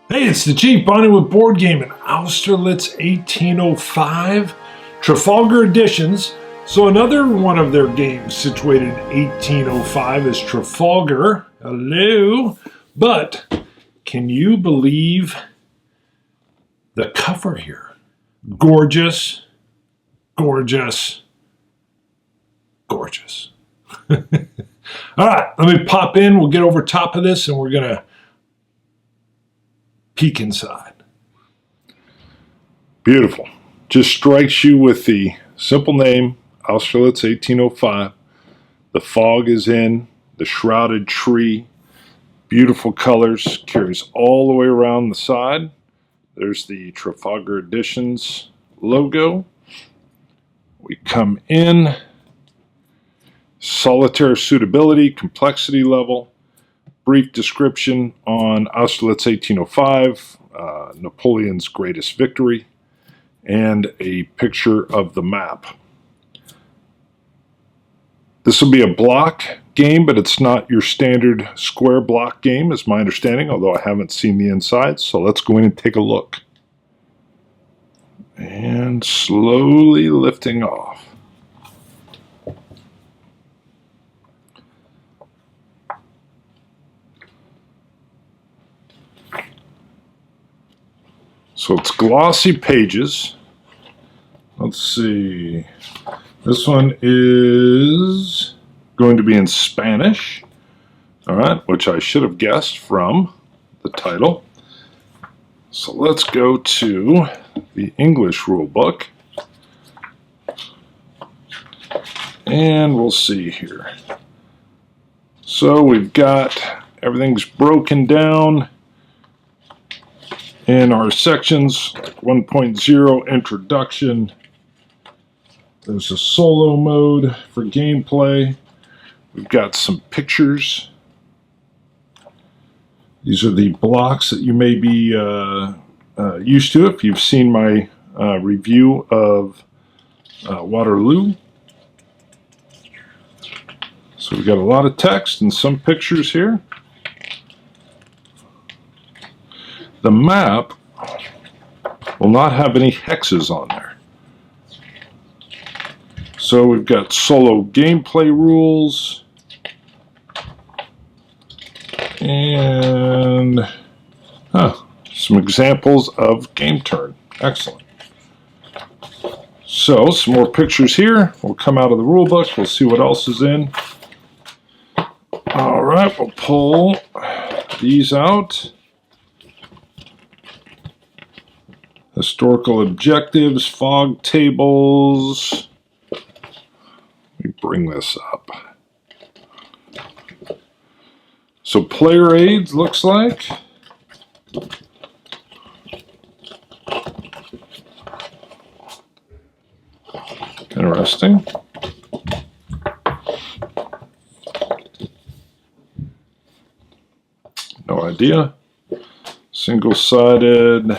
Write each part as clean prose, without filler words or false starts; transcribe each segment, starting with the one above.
Hey, it's the Chief bonding with board game in Austerlitz 1805, Trafalgar Editions. So another one of their games situated in 1805 is Trafalgar. Hello. But can you believe the cover here? Gorgeous, gorgeous, gorgeous. All right, let me pop in. We'll get over top of this and we're going to peek inside. Beautiful. Just strikes you with the simple name, Austerlitz 1805. The fog is in, the shrouded tree, beautiful colors, carries all the way around the side. There's the Trafalgar Editions logo. We come in, solitaire suitability, complexity level, brief description on Austerlitz 1805, Napoleon's greatest victory, and a picture of the map. This will be a block game, but it's not your standard square block game, is my understanding, although I haven't seen the inside. So let's go in and take a look. And slowly lifting off. So it's glossy pages. Let's see. This one is going to be in Spanish. All right, which I should have guessed from the title. So let's go to the English rule book. And we'll see here. So we've got everything's broken down in our sections, like 1.0 introduction. There's a solo mode for gameplay. We've got some pictures. These are the blocks that you may be used to if you've seen my review of Waterloo. So we've got a lot of text and some pictures here. The map will not have any hexes on there. So we've got solo gameplay rules and some examples of game turn. Excellent. So some more pictures here. We'll come out of the rule book. We'll see what else is in. All right, we'll pull these out. Historical objectives, fog tables. Let me bring this up. So player aids looks like. Interesting. No idea. Single-sided.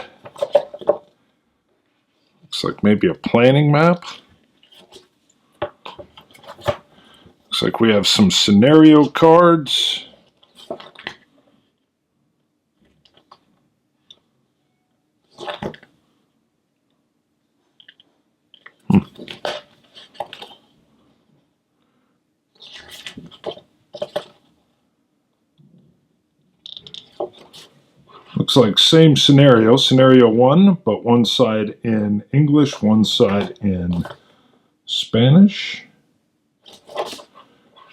Looks like maybe a planning map. Looks like we have some scenario cards. Looks like same scenario, scenario 1, but one side in English, one side in Spanish.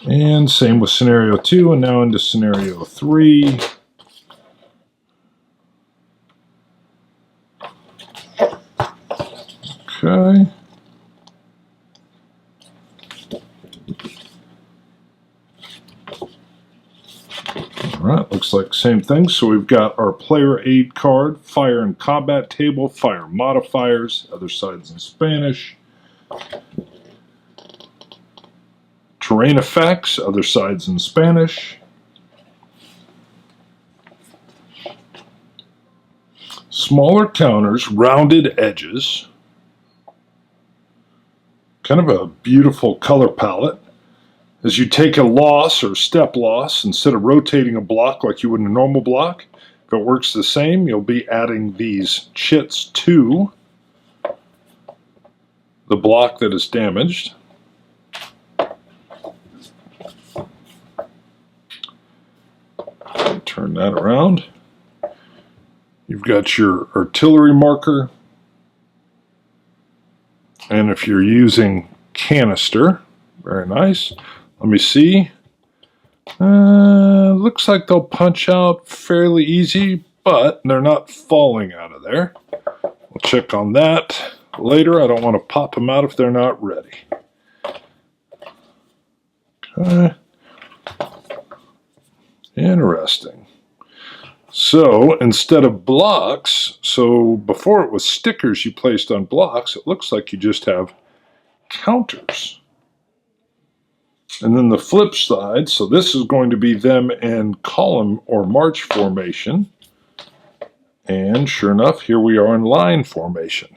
And same with scenario 2, and now into scenario 3. Okay. Alright, looks like same thing. So we've got our player aid card, fire and combat table, fire modifiers, other sides in Spanish. Terrain effects, other sides in Spanish. Smaller counters, rounded edges. Kind of a beautiful color palette. As you take a loss or step loss, instead of rotating a block like you would in a normal block, if If it works the same, you'll be adding these chits to the block that is damaged. Turn that around. You've got your artillery marker, and if you're using canister, very nice. Let me see. Looks like they'll punch out fairly easy, but they're not falling out of there. We'll check on that later. I don't want to pop them out if they're not ready. Okay. Interesting. So instead of blocks, so before it was stickers you placed on blocks, it looks like you just have counters. And then the flip side, so this is going to be them in column or march formation. And sure enough, here we are in line formation.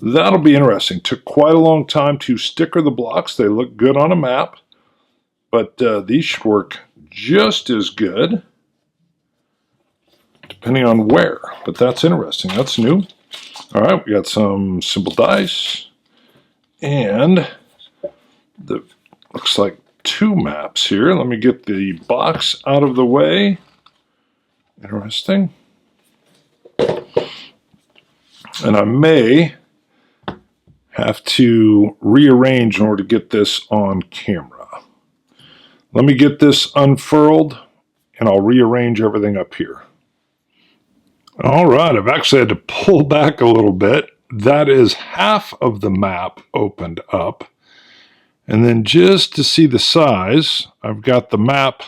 That'll be interesting. Took quite a long time to sticker the blocks. They look good on a map, but these should work just as good, depending on where. But that's interesting. That's new. All right, we got some simple dice, and the looks like 2 maps here. Let me get the box out of the way. Interesting. And I may have to rearrange in order to get this on camera. Let me get this unfurled, and I'll rearrange everything up here. All right, I've actually had to pull back a little bit. That is half of the map opened up. And then just to see the size, I've got the map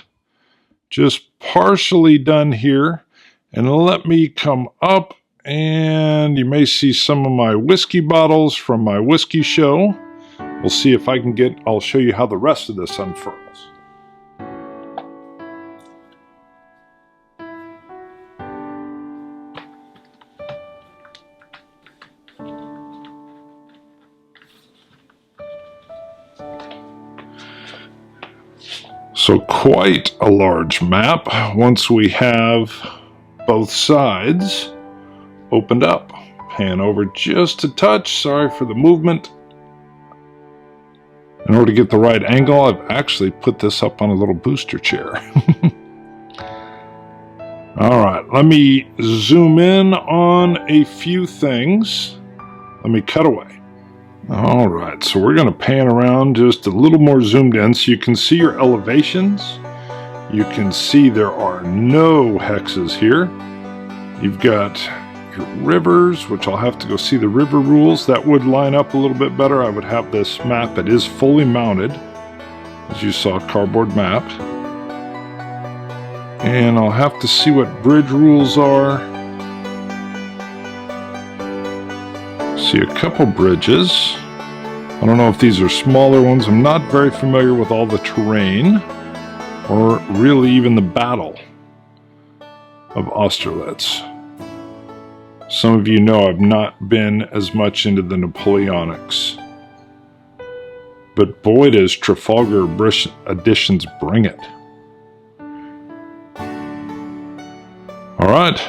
just partially done here. And let me come up, and you may see some of my whiskey bottles from my whiskey show. We'll see if I can get, I'll show you how the rest of this unfurls. So quite a large map once we have both sides opened up. Pan over just a touch, sorry for the movement. In order to get the right angle, I've actually put this up on a little booster chair. All right, let me zoom in on a few things. Let me cut away. All right, so we're going to pan around just a little more zoomed in so you can see your elevations. You can see there are no hexes here. You've got your rivers, which I'll have to go see the river rules. That would line up a little bit better. I would have this map. It is fully mounted, as you saw, cardboard map. And I'll have to see what bridge rules are. See a couple bridges. I don't know if these are smaller ones. I'm not very familiar with all the terrain or really even the battle of Austerlitz. Some of you know I've not been as much into the Napoleonics. But boy, does Trafalgar Editions bring it. All right.